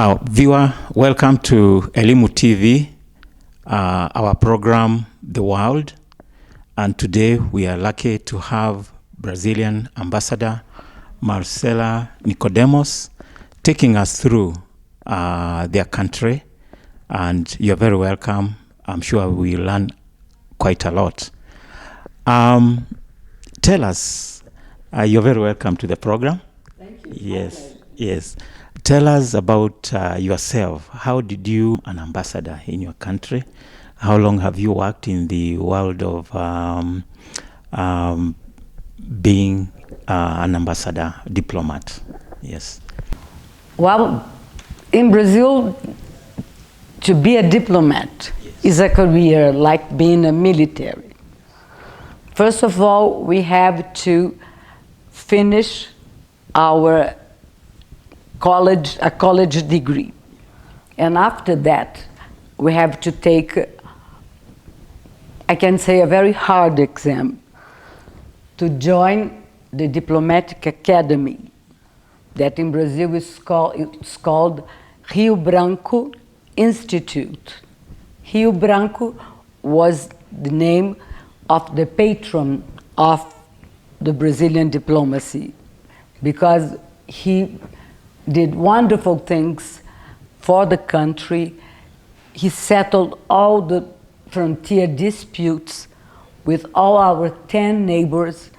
Viewer, welcome to Elimu TV, our program, The World. And today we are lucky to have Brazilian Ambassador Marcela Nicodemos taking us through their country. And you're very welcome. I'm sure we'll learn quite a lot. Tell us, you're very welcome to the program. Thank you. Yes, yes. Tell us about yourself. How did you become an ambassador in your country? How long have you worked in the world of being an ambassador, diplomat? Yes. Well, in Brazil, to be a diplomat is a career like being a military. First of all, we have to finish our college degree. And after that, we have to take, I can say, a very hard exam to join the Diplomatic Academy that in Brazil is called Rio Branco Institute. Rio Branco was the name of the patron of the Brazilian diplomacy because he did wonderful things for the country. He settled all the frontier disputes with all our 10 neighbors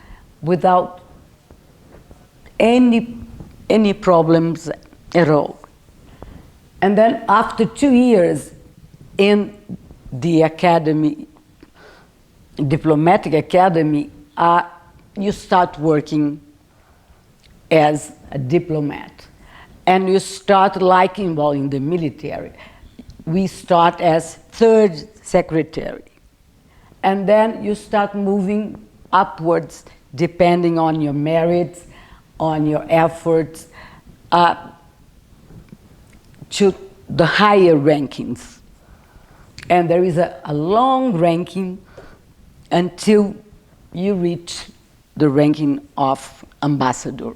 without any problems at all. And then after 2 years in the academy, diplomatic academy, you start working as a diplomat. And you start in the military. We start as third secretary. And then you start moving upwards depending on your merits, on your efforts, to the higher rankings. And there is a long ranking until you reach the ranking of ambassador.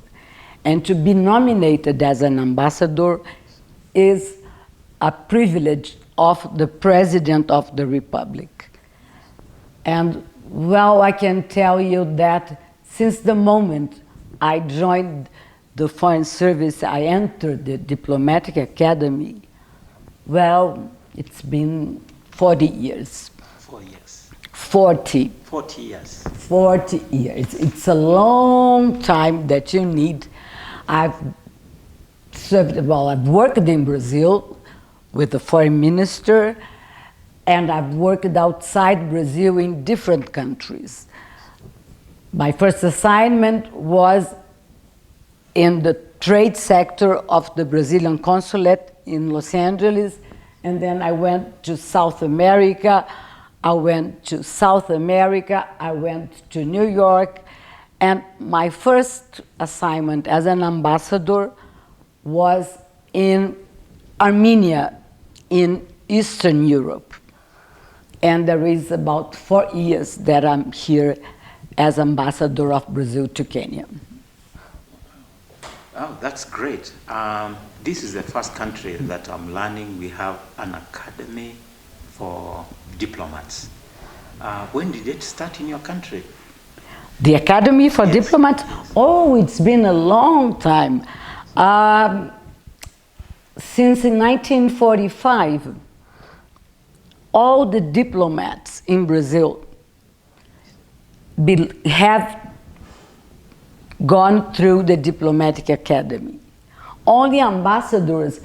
And to be nominated as an ambassador is a privilege of the President of the Republic. And well, I can tell you that since the moment I joined the Foreign Service, I entered the Diplomatic Academy, well, it's been 40 years. 4 years. 40. 40 years. 40 years. It's a long time that you need. I've worked in Brazil with the foreign minister, and I've worked outside Brazil in different countries. My first assignment was in the trade sector of the Brazilian consulate in Los Angeles, and then I went to South America, I went to New York, and my first assignment as an ambassador was in Armenia, in Eastern Europe. And there is about 4 years that I'm here as ambassador of Brazil to Kenya. Oh, that's great. This is the first country that I'm learning we have an academy for diplomats. When did it start in your country? The Academy for Diplomats? Oh, it's been a long time. Since 1945, all the diplomats in Brazil have gone through the Diplomatic Academy. Only ambassadors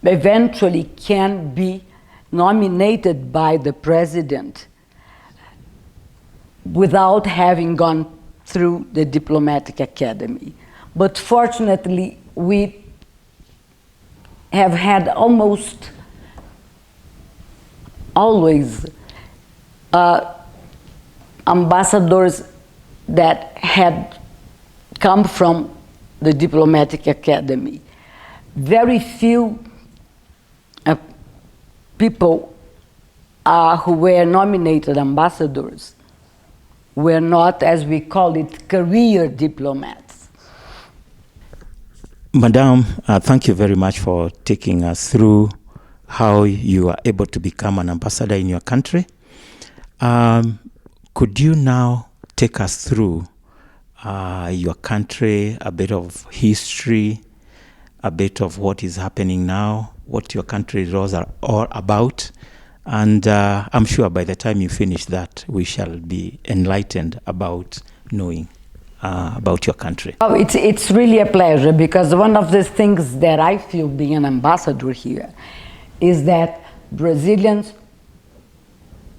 eventually can be nominated by the president without having gone through the Diplomatic Academy. But fortunately, we have had almost always ambassadors that had come from the Diplomatic Academy. Very few people who were nominated ambassadors were not, as we call it, career diplomats. Madam, thank you very much for taking us through how you are able to become an ambassador in your country. Could you now take us through your country, a bit of history, a bit of what is happening now, what your country laws are all about? And I'm sure by the time you finish that, we shall be enlightened about knowing about your country. Oh, it's really a pleasure, because one of the things that I feel being an ambassador here is that Brazilians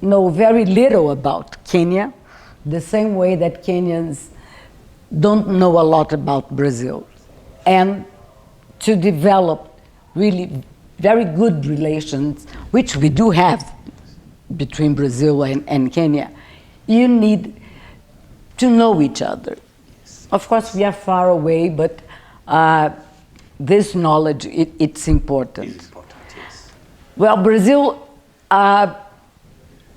know very little about Kenya, the same way that Kenyans don't know a lot about Brazil. And to develop really very good relations, which we do have between Brazil and Kenya, you need to know each other. Of course, we are far away, but this knowledge, it's important. It's important, yes. Well, Brazil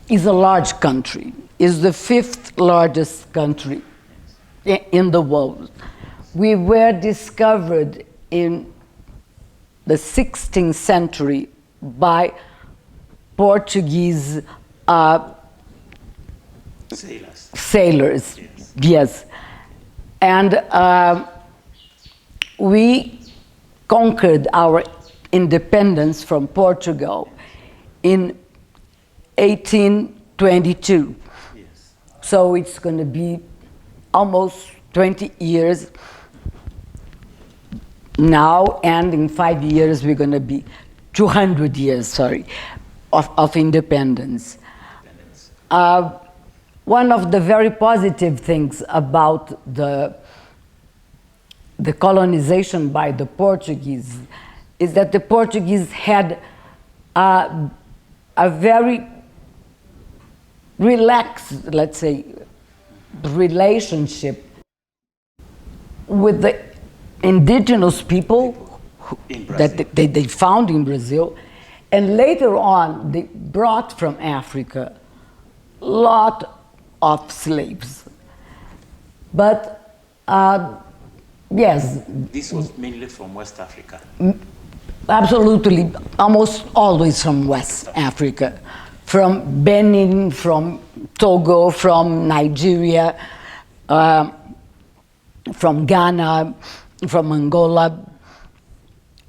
is a large country, is the 5th largest country in the world. We were discovered in the 16th century by Portuguese sailors. Yes. And we conquered our independence from Portugal in 1822. Yes. So it's going to be almost 20 years now, and in 5 years we're going to be 200 years, of independence. One of the very positive things about the colonization by the Portuguese is that the Portuguese had a very relaxed, let's say, relationship with the indigenous people that they found in Brazil, and later on they brought from Africa a lot of slaves. But yes. This was mainly from West Africa. Absolutely, almost always from West Africa, from Benin, from Togo, from Nigeria, from Ghana, from Angola.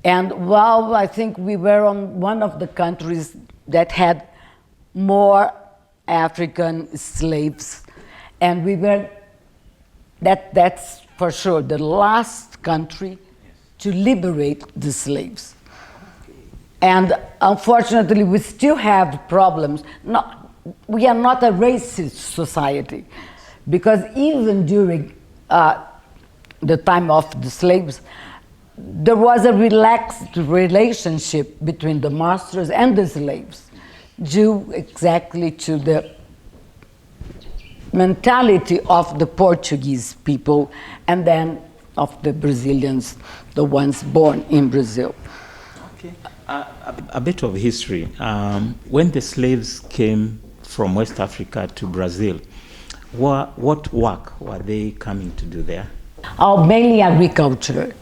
And well, I think we were on one of the countries that had more African slaves, and we were, that's for sure, the last country to liberate the slaves. And unfortunately, we still have problems. We are not a racist society, because even during the time of the slaves, there was a relaxed relationship between the masters and the slaves, due exactly to the mentality of the Portuguese people and then of the Brazilians, the ones born in Brazil. Okay. A bit of history. When the slaves came from West Africa to Brazil, what work were they coming to do there? Oh, mainly agriculture.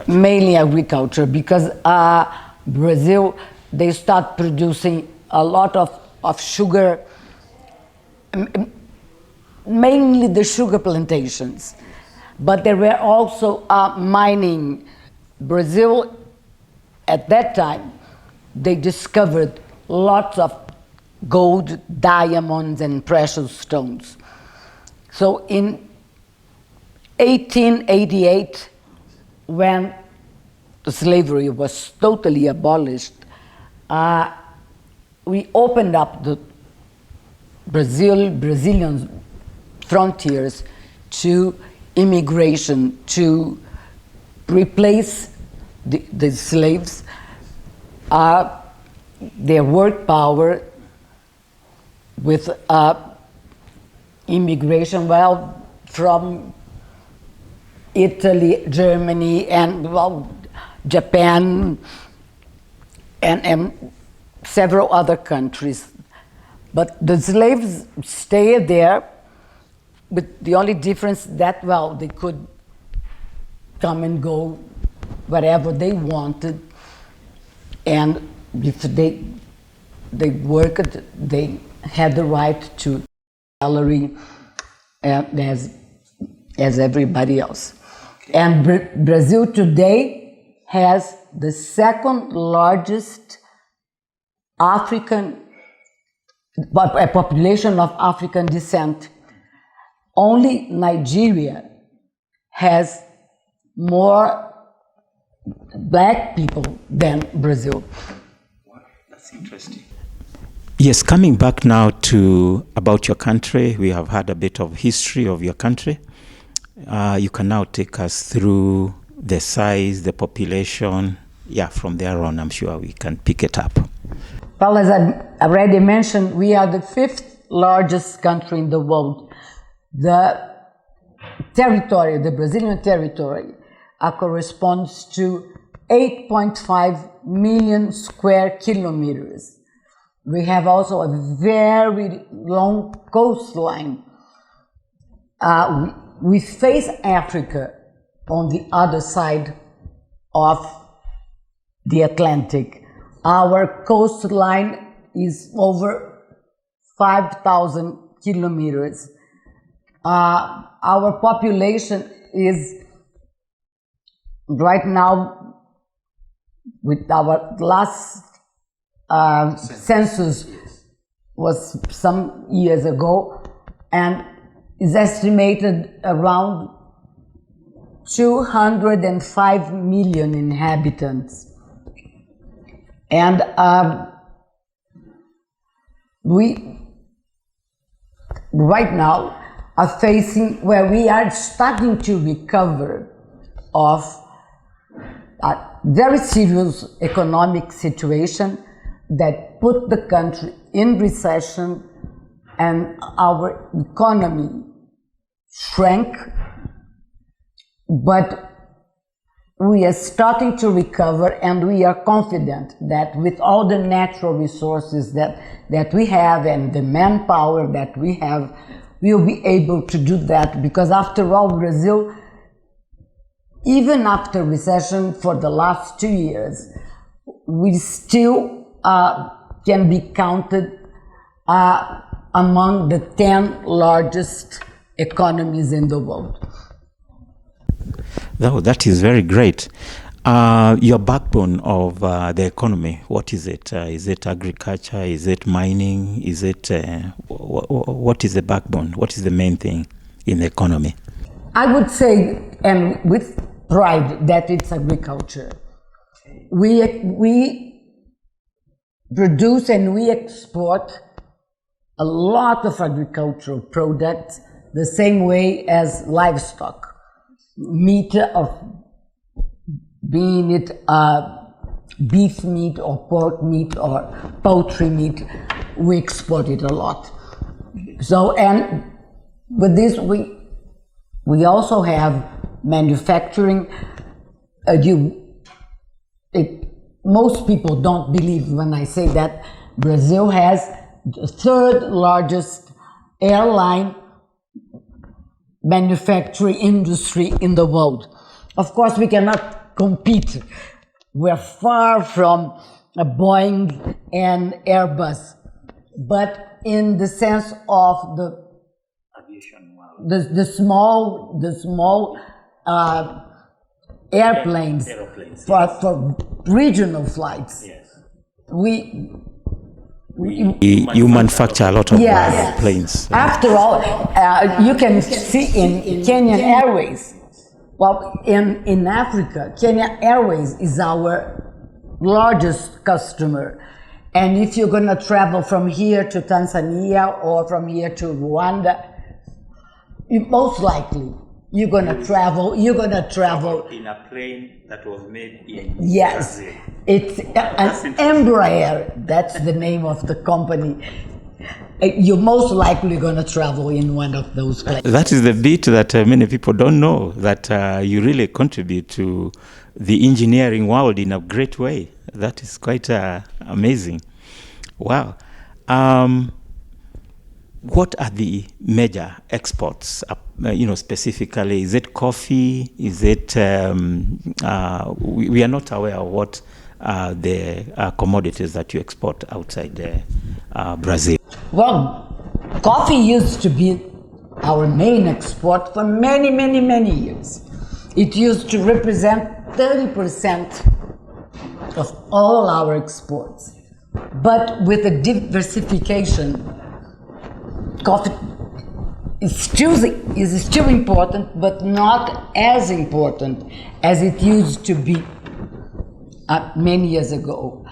Mainly agriculture, because Brazil, they start producing a lot of sugar, mainly the sugar plantations. But there were also mining. Brazil, at that time, they discovered lots of gold, diamonds, and precious stones. So in 1888, when slavery was totally abolished, we opened up the Brazilian frontiers to immigration, to replace the slaves, their work power with immigration, well, from Italy, Germany, and well, Japan, and several other countries. But the slaves stayed there, with the only difference that, well, they could come and go whatever they wanted, and if they worked, they had the right to salary as everybody else. Okay. And Brazil today has the second largest African population of African descent. Only Nigeria has more black people than Brazil. Wow, that's interesting. Yes, coming back now to about your country, we have had a bit of history of your country. You can now take us through the size, the population. Yeah, from there on, I'm sure we can pick it up. Well, as I already mentioned, we are the 5th largest country in the world. The territory, the Brazilian territory, corresponds to 8.5 million square kilometers. We have also a very long coastline. We face Africa on the other side of the Atlantic. Our coastline is over 5,000 kilometers. Our population is right now, with our last census was some years ago, and is estimated around 205 million inhabitants. And we right now are facing where we are starting to recover of a very serious economic situation that put the country in recession, and our economy shrank, but we are starting to recover, and we are confident that with all the natural resources that we have and the manpower that we have, we'll be able to do that, because after all, Brazil, even after recession for the last 2 years, we still can be counted among the 10 largest economies in the world. Oh, that is very great. Your backbone of the economy, what is it? Is it agriculture? Is it mining? Is it what is the backbone? What is the main thing in the economy? I would say, and with pride, that it's agriculture. We produce and we export a lot of agricultural products the same way as livestock. Meat, of being it beef meat or pork meat or poultry meat, we export it a lot. So, and with this, we also have manufacturing. Most people don't believe when I say that Brazil has the 3rd largest airline manufacturing industry in the world. Of course, we cannot compete. We're far from a Boeing and Airbus, but in the sense of the aviation, the small airplanes for regional flights. Yes. You manufacture a lot of planes. After all, you can see in Kenyan Airways. Well, in Africa, Kenya Airways is our largest customer. And if you're going to travel from here to Tanzania or from here to Rwanda, most likely you're going to travel in a plane that was made in Brazil. It's an Embraer. That's the name of the company. You're most likely going to travel in one of those planes. That is the bit that many people don't know, that you really contribute to the engineering world in a great way. That is quite amazing. Wow. What are the major exports specifically? Is it coffee? Is it? We are not aware of what the commodities that you export outside Brazil. Well, coffee used to be our main export for many, many, many years. It used to represent 30% of all our exports. But with the diversification, coffee is still important, but not as important as it used to be many years ago.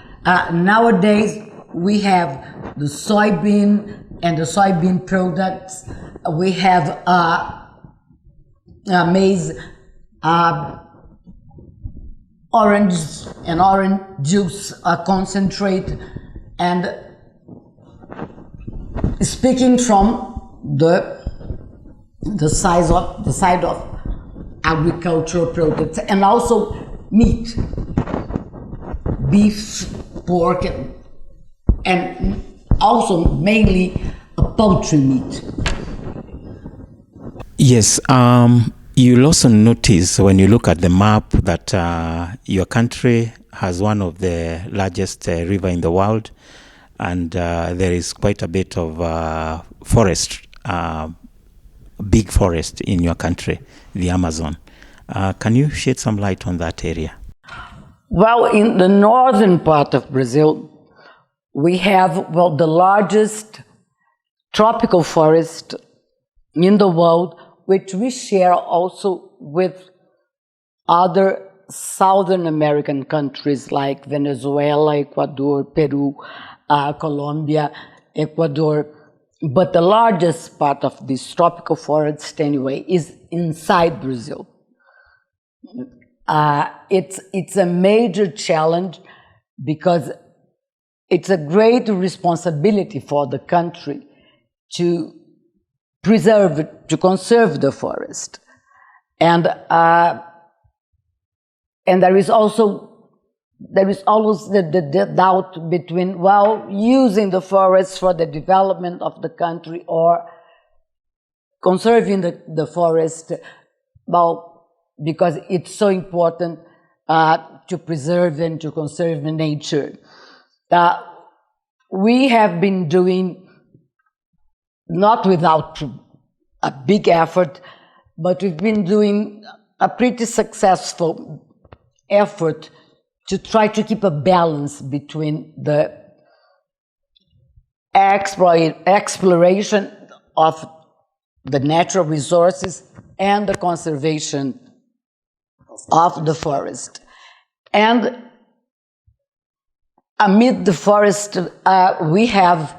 Nowadays, we have the soybean and the soybean products. We have maize, orange and orange juice concentrate, and speaking from the side of agricultural products, and also meat, beef, pork, and also mainly poultry meat. Yes, you'll also notice when you look at the map that your country has one of the largest river in the world, and there is quite a bit of forest, big forest in your country, the Amazon. Can you shed some light on that area? Well, in the northern part of Brazil, we have, the largest tropical forest in the world, which we share also with other Southern American countries like Venezuela, Ecuador, Peru, Colombia, Ecuador. But the largest part of this tropical forest, anyway, is inside Brazil. It's a major challenge because it's a great responsibility for the country to preserve, to conserve the forest. And there is always the doubt between, using the forest for the development of the country or conserving the forest, because it's so important to preserve and to conserve nature. We have been doing, not without a big effort, but we've been doing a pretty successful effort to try to keep a balance between the exploration of the natural resources and the conservation of the forest. And amid the forest, we have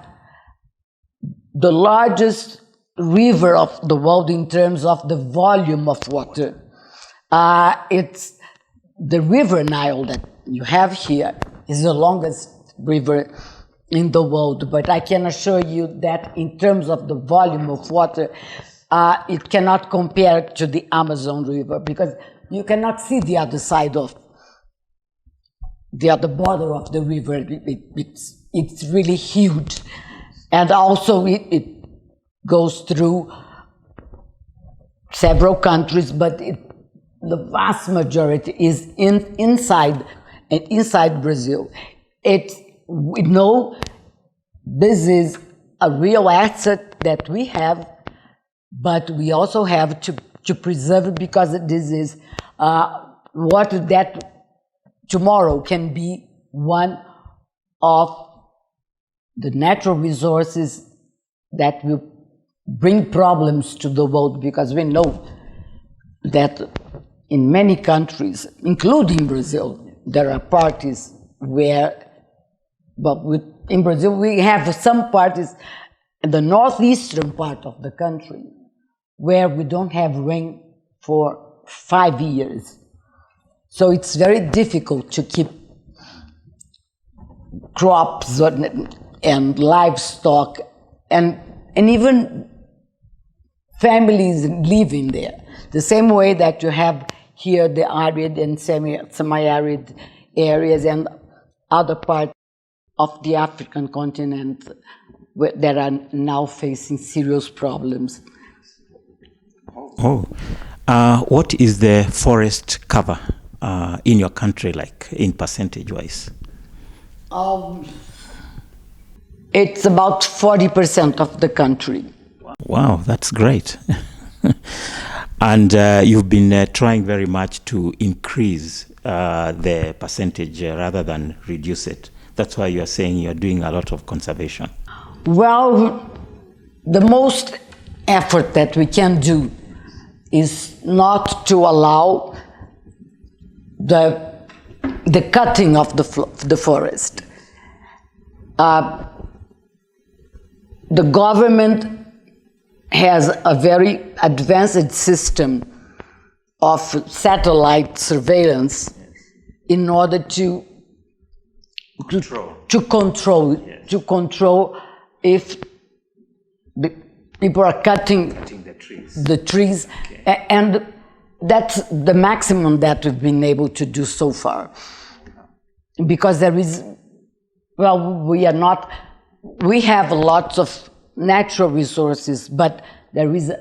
the largest river of the world in terms of the volume of water. It's the River Nile that you have here is the longest river in the world, but I can assure you that in terms of the volume of water, it cannot compare to the Amazon River, because you cannot see the other side of the other border of the river. It's really huge. And also it goes through several countries, but the vast majority is inside Brazil. We know this is a real asset that we have, but we also have to preserve it, because this is what that tomorrow can be one of the natural resources that will bring problems to the world, because we know that in many countries, including Brazil, there are parties where, in Brazil we have some parties in the northeastern part of the country where we don't have rain for 5 years. So it's very difficult to keep crops and livestock and even families living there. The same way that you have here the arid and semi-arid areas and other parts of the African continent that are now facing serious problems. Oh, what is the forest cover in your country, like in percentage-wise? It's about 40% of the country. Wow, that's great. And you've been trying very much to increase the percentage rather than reduce it. That's why you're saying you're doing a lot of conservation. Well, the most effort that we can do is not to allow the cutting of the forest. The government has a very advanced system of satellite surveillance in order to control if the people are cutting the trees. Okay. And that's the maximum that we've been able to do so far. Because there is, well, we have lots of natural resources, but there is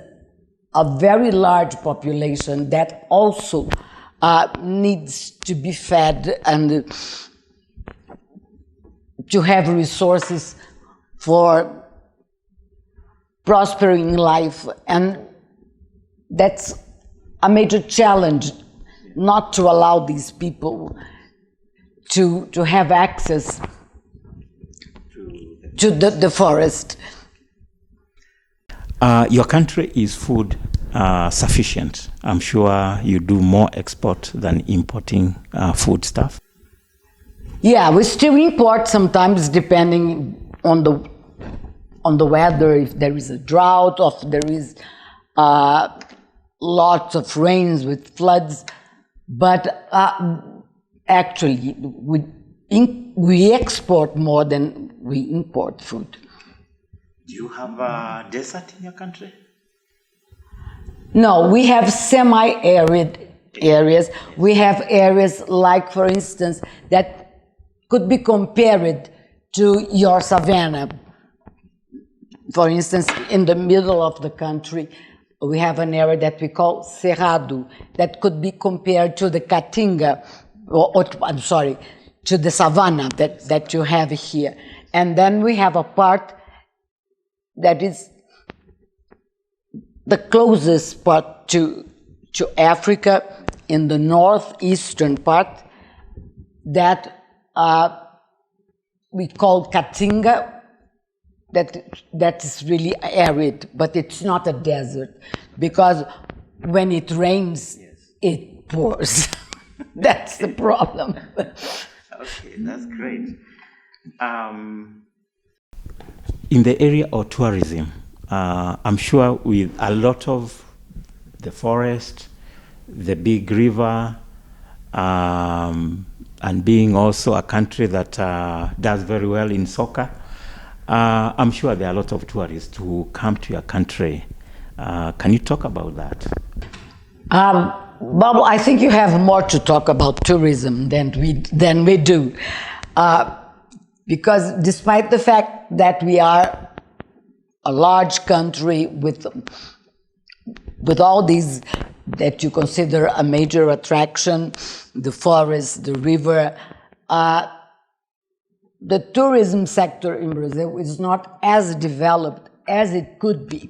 a very large population that also needs to be fed and to have resources for prospering life. And that's a major challenge, not to allow these people to have access to the forest. Your country is food sufficient. I'm sure you do more export than importing food stuff. Yeah, we still import sometimes, depending on the weather, if there is a drought, or if there is lots of rains with floods. But actually, we export more than we import food. Do you have a desert in your country? No, we have semi-arid areas. We have areas like, for instance, that could be compared to your savanna. For instance, in the middle of the country, we have an area that we call Cerrado, that could be compared to the Caatinga, to the savanna that you have here. And then we have a part that is the closest part to Africa, in the northeastern part, that we call Caatinga, that is really arid, but it's not a desert, because when it rains, it pours. That's the problem. Okay, that's great. In the area of tourism, I'm sure with a lot of the forest, the big river, and being also a country that does very well in soccer, I'm sure there are a lot of tourists who come to your country. Can you talk about that? Bob, I think you have more to talk about tourism than we do. Because despite the fact that we are a large country with all these that you consider a major attraction, the forest, the river, the tourism sector in Brazil is not as developed as it could be.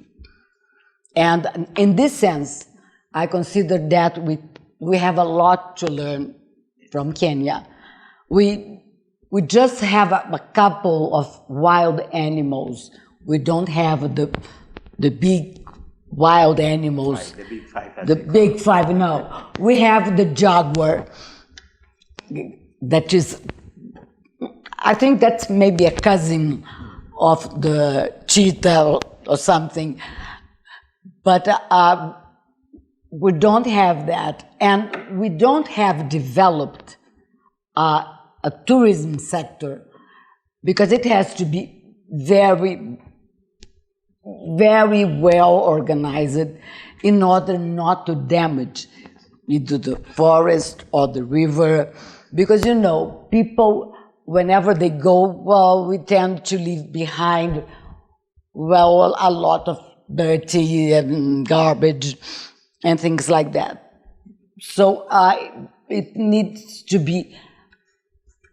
And in this sense, I consider that we have a lot to learn from Kenya. We just have a couple of wild animals. We don't have the big wild animals. The big five. The big five, no. We have the jaguar. That is, I think that's maybe a cousin of the cheetah or something. But we don't have that. And we don't have developed a tourism sector, because it has to be very, very well organized in order not to damage either the forest or the river. Because, you know, people, whenever they go, well, we tend to leave behind, well, a lot of dirty and garbage and things like that. So it needs to be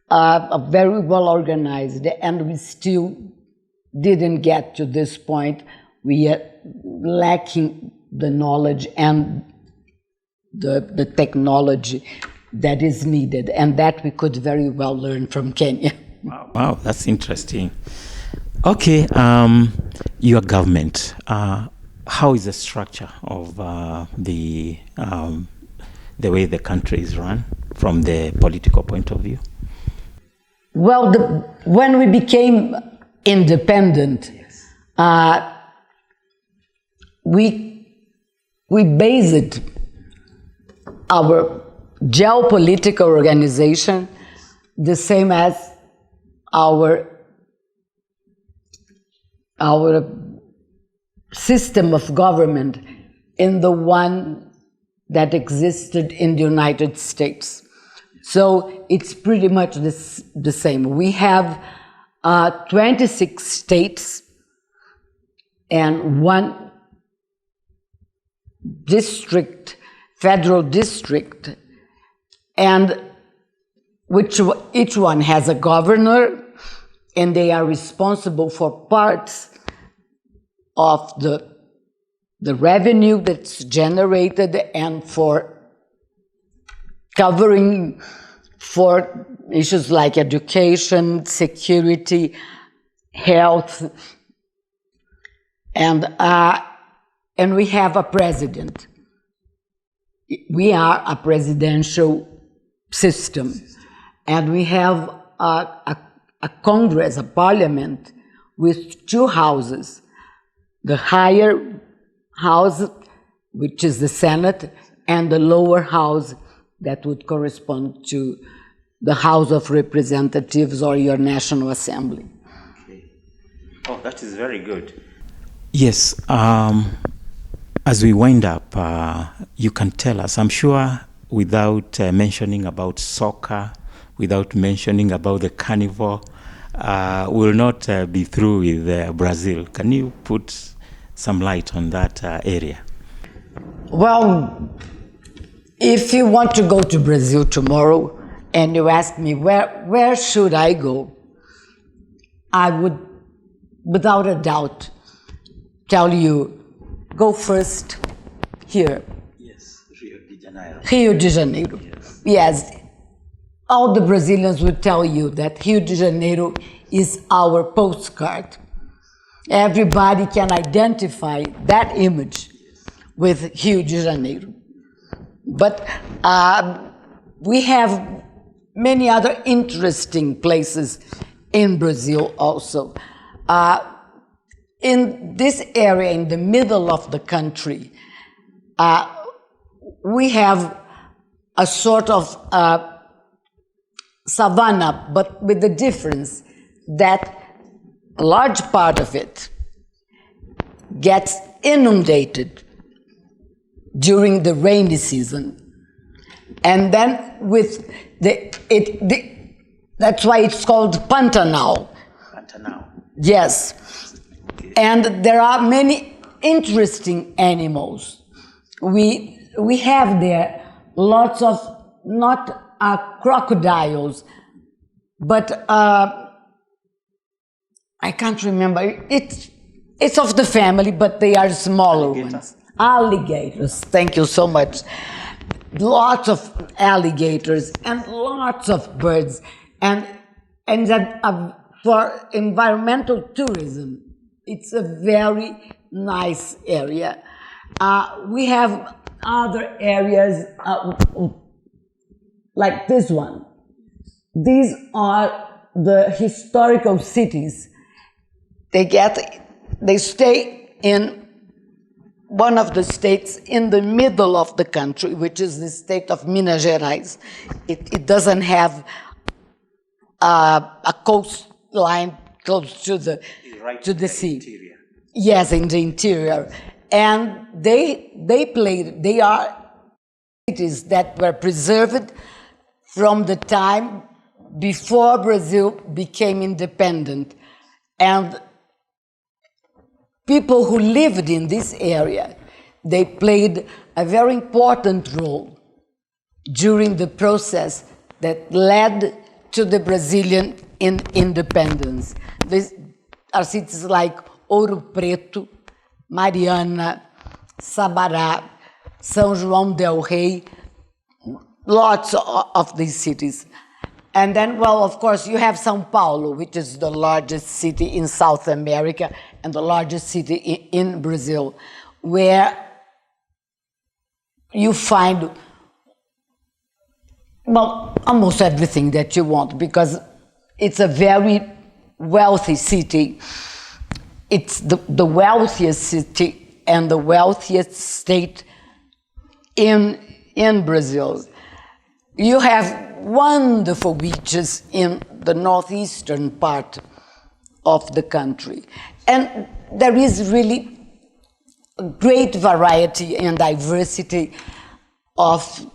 very well organized, and we still didn't get to this point. We are lacking the knowledge and the technology that is needed, and that we could very well learn from Kenya. Wow, that's interesting. Okay, your government, how is the structure of the way the country is run from the political point of view? Well, when we became independent, we based our geopolitical organization the same as our system of government in the one that existed in the United States. So it's pretty much the same. We have 26 states and one district, federal district, and each one has a governor, and they are responsible for parts of the revenue that's generated and for covering for issues like education, security, health, and we have a president. We are a presidential system, and we have a Congress, a parliament, with two houses. The higher house, which is the Senate, and the lower house that would correspond to the House of Representatives or your National Assembly. Okay. Oh, that is very good. Yes, as we wind up, you can tell us, I'm sure without mentioning about soccer, without mentioning about the carnival, we'll not be through with Brazil. Can you put some light on that area? Well, if you want to go to Brazil tomorrow and you ask me where should I go, I would, without a doubt, tell you, go first here. Yes, Rio de Janeiro. Rio de Janeiro. Yes. All the Brazilians would tell you that Rio de Janeiro is our postcard. Everybody can identify that image with Rio de Janeiro. But we have many other interesting places in Brazil also. In this area, in the middle of the country, we have a sort of savanna, but with the difference that a large part of it gets inundated during the rainy season. And then with that's why it's called Pantanal. Pantanal. Yes. Okay. And there are many interesting animals. We have there lots of, not crocodiles, but I can't remember. It's of the family, but they are smaller ones. Alligators. Thank you so much. Lots of alligators and lots of birds, and that for environmental tourism, it's a very nice area. We have other areas like this one. These are the historical cities. They stay in one of the states in the middle of the country, which is the state of Minas Gerais. It doesn't have a coastline close to the sea. Interior. Yes, in the interior. And they are cities that were preserved from the time before Brazil became independent. And people who lived in this area, they played a very important role during the process that led to the Brazilian independence. These are cities like Ouro Preto, Mariana, Sabará, São João del Rei, lots of these cities. And then, well, of course, you have São Paulo, which is the largest city in South America and the largest city in Brazil, where you find, well, almost everything that you want, because it's a very wealthy city. It's the wealthiest city and the wealthiest state in Brazil. You have wonderful beaches in the northeastern part of the country. And there is really a great variety and diversity of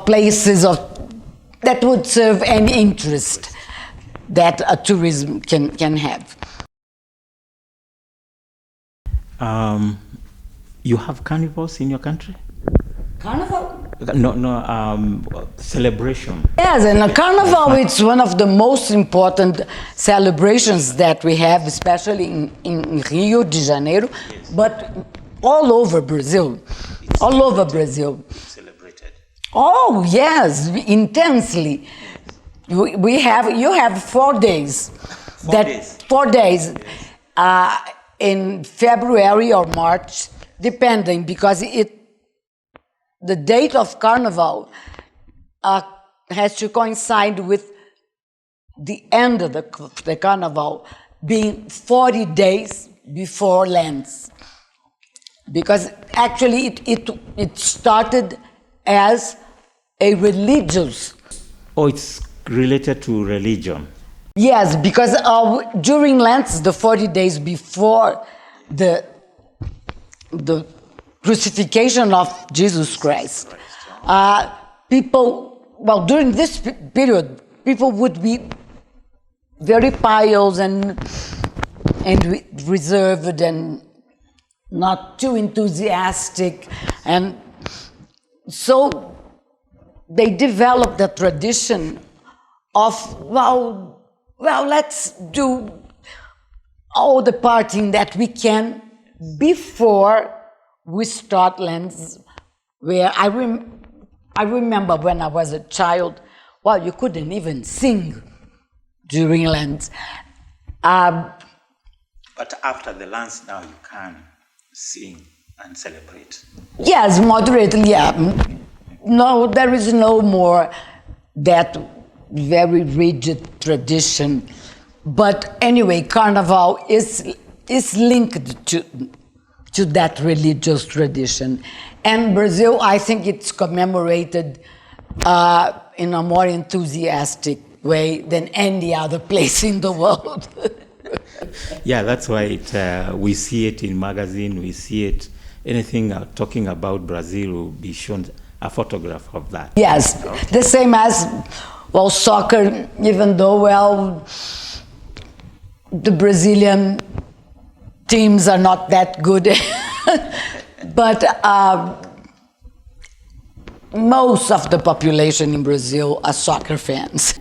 places that would serve any interest that a tourism can have. You have carnivals in your country? Carnival? No, celebration. Yes, and a carnival, it's one of the most important celebrations that we have, especially in Rio de Janeiro, but all over Brazil. All over Brazil. Celebrated. Oh, yes, intensely. You have 4 days. 4 days. 4 days. In February or March, depending, because the date of Carnival has to coincide with the end of the Carnival being 40 days before Lent. Because actually it started as a religious. Oh, it's related to religion. Yes, because during Lent, the 40 days before the crucifixion of Jesus Christ, during this period, people would be very pious and reserved and not too enthusiastic. And so they developed a tradition of, well, let's do all the partying that we can before we start Lent. Where I remember when I was a child, well, you couldn't even sing during Lent. But after the Lent now you can sing and celebrate. Yes, moderately, yeah. No, there is no more that very rigid tradition. But anyway, Carnival is linked to that religious tradition. And Brazil, I think it's commemorated in a more enthusiastic way than any other place in the world. Yeah, that's why we see it in magazine, we see it, anything talking about Brazil will be shown a photograph of that. Yes, the same as, well, soccer, even though, well, the Brazilian teams are not that good, but most of the population in Brazil are soccer fans.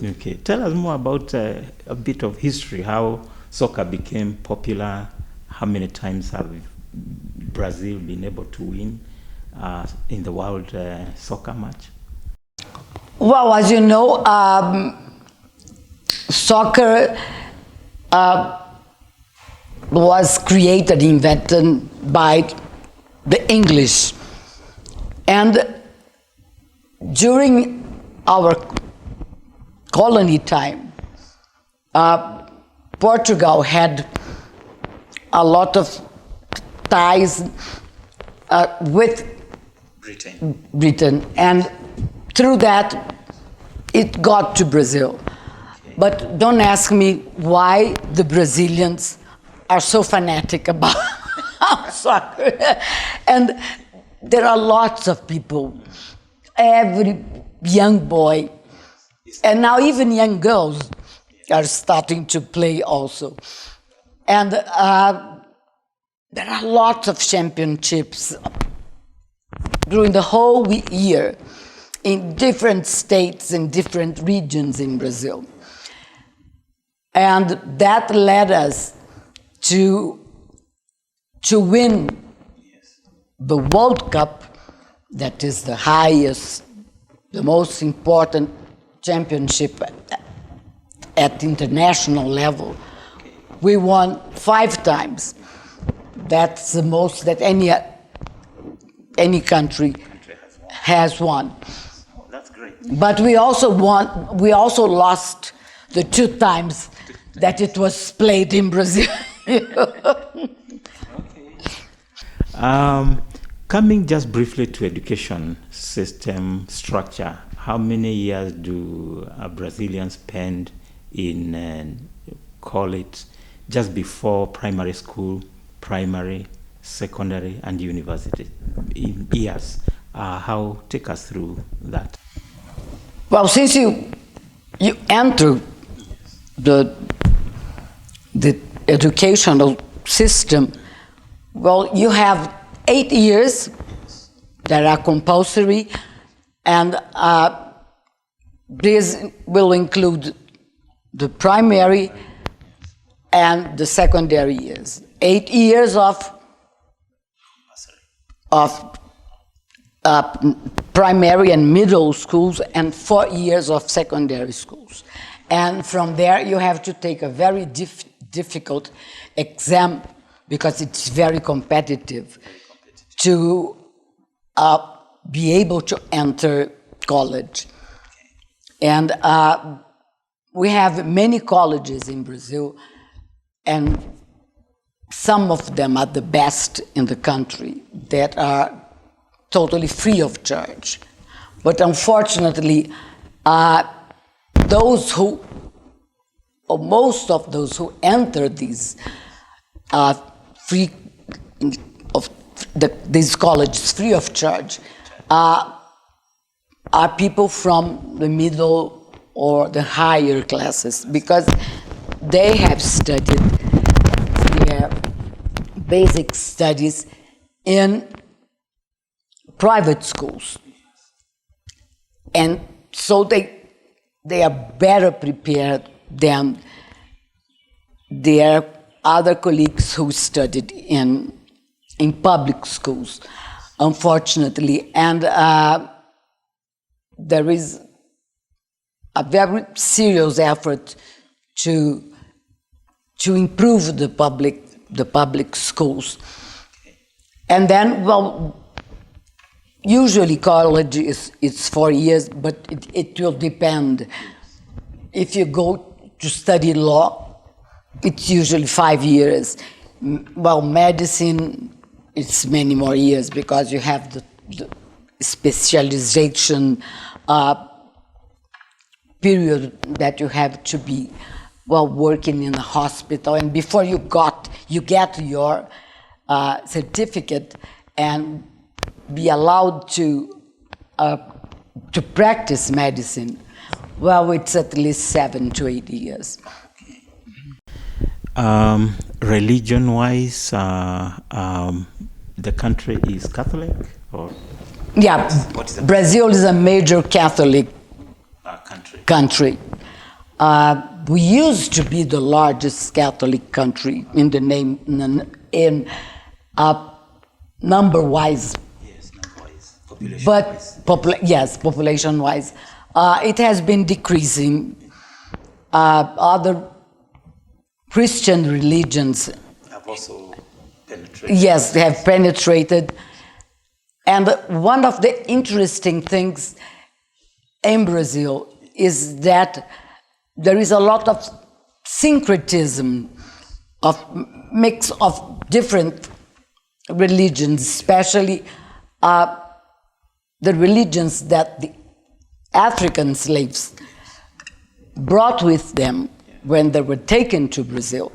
Okay, tell us more about a bit of history, how soccer became popular, how many times have Brazil been able to win in the world soccer match? Well, as you know, soccer was created, invented by the English. And during our colony time, Portugal had a lot of ties with Britain, and through that it got to Brazil. But don't ask me why the Brazilians are so fanatic about soccer. And there are lots of people, every young boy, and now even young girls, are starting to play also. And there are lots of championships during the whole year in different states, in different regions in Brazil. And that led us to win the World Cup, that is the highest, the most important championship at international level. We won 5 times. That's the most that any country has won. That's great. But we also lost the 2 times that it was played in Brazil. Coming just briefly to education system structure, how many years do Brazilians spend in college just before primary school, primary, secondary, and university? In years, take us through that. Well, since you enter the educational system, well, you have 8 years that are compulsory, and this will include the primary and the secondary years. 8 years of primary and middle schools, and 4 years of secondary schools. And from there, you have to take a very difficult exam, because it's very competitive, to be able to enter college. And we have many colleges in Brazil, and some of them are the best in the country, that are totally free of charge. But unfortunately, most of those who enter these these colleges free of charge are people from the middle or the higher classes, because they have studied their basic studies in private schools. And so they are better prepared than their other colleagues who studied in public schools, unfortunately. And there is a very serious effort to improve the public schools. And then, well, usually college is 4 years, but it will depend. If you go to study law, it's usually 5 years. Well, medicine, it's many more years, because you have the specialization period that you have to be, well, working in a hospital. And before you get your certificate and be allowed to practice medicine, well, it's at least 7 to 8 years. Religion-wise, the country is Catholic, or? Yeah, Brazil is a major Catholic country. We used to be the largest Catholic country in number-wise. Yes, number-wise. Population-wise. It has been decreasing. Other Christian religions have also penetrated. Yes, they have penetrated. And one of the interesting things in Brazil is that there is a lot of syncretism, of mix of different religions, especially the religions that the African slaves brought with them when they were taken to Brazil.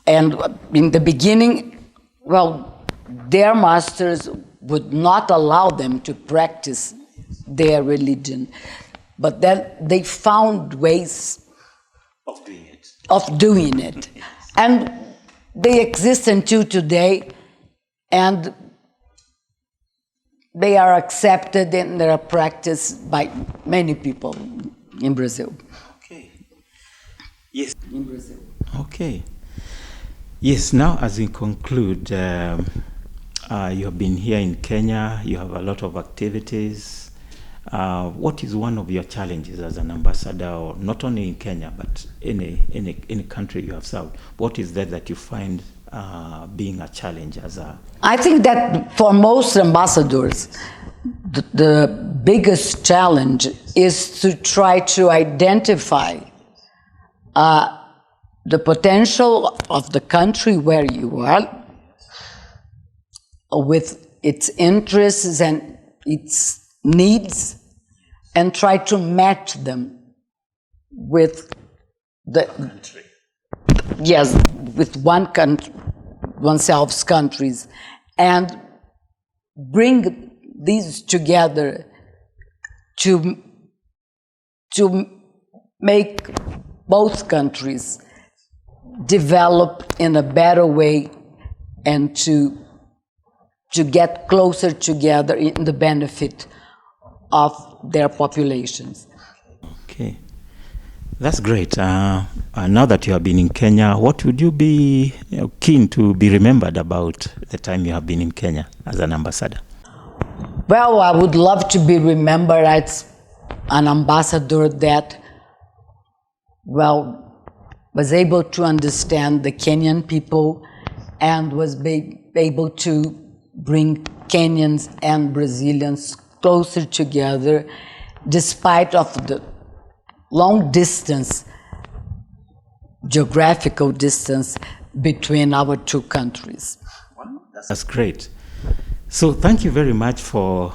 And in the beginning, well, their masters would not allow them to practice their religion. But then they found ways of doing it. And they exist until today, and they are accepted and they are practiced by many people in Brazil. Okay. Yes. In Brazil. Okay. Yes, now as we conclude, you have been here in Kenya, you have a lot of activities. What is one of your challenges as an ambassador, or not only in Kenya, but any country you have served? What is that you find being a challenge as a... I think that for most ambassadors, the biggest challenge is to try to identify the potential of the country where you are, with its interests and its needs, and try to match them with the country. Yes, with oneself's countries, and bring these together to make both countries develop in a better way, and to get closer together in the benefit of their populations. Okay, that's great. Now that you have been in Kenya, what would you be keen to be remembered about the time you have been in Kenya as an ambassador? Well, I would love to be remembered as an ambassador that, well, was able to understand the Kenyan people and was able to bring Kenyans and Brazilians closer together, despite of the long distance, geographical distance between our two countries. That's great. So thank you very much for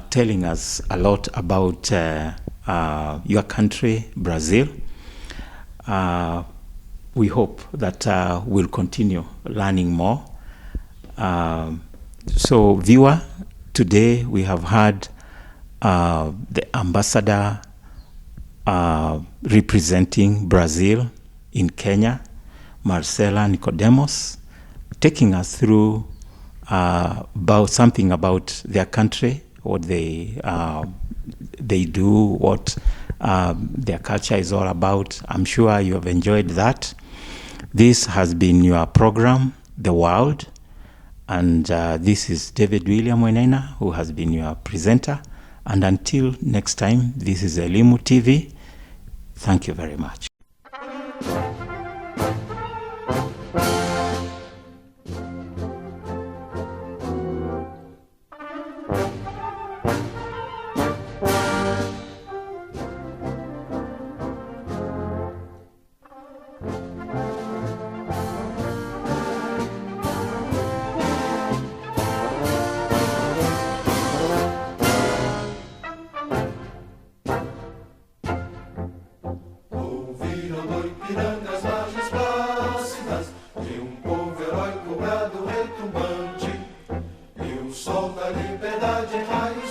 telling us a lot about your country, Brazil. We hope that we'll continue learning more. So viewer, today we have had the ambassador representing Brazil in Kenya, Marcela Nicodemus, taking us through about something about their country, what they do, what their culture is all about. I'm sure you have enjoyed that. This has been your program, The World, and this is David William Wenena, who has been your presenter. And until next time, this is Elimu TV. Thank you very much. Ipirangas, margens plácidas, de povo heróico, gado retumbante, e o sol da liberdade em raios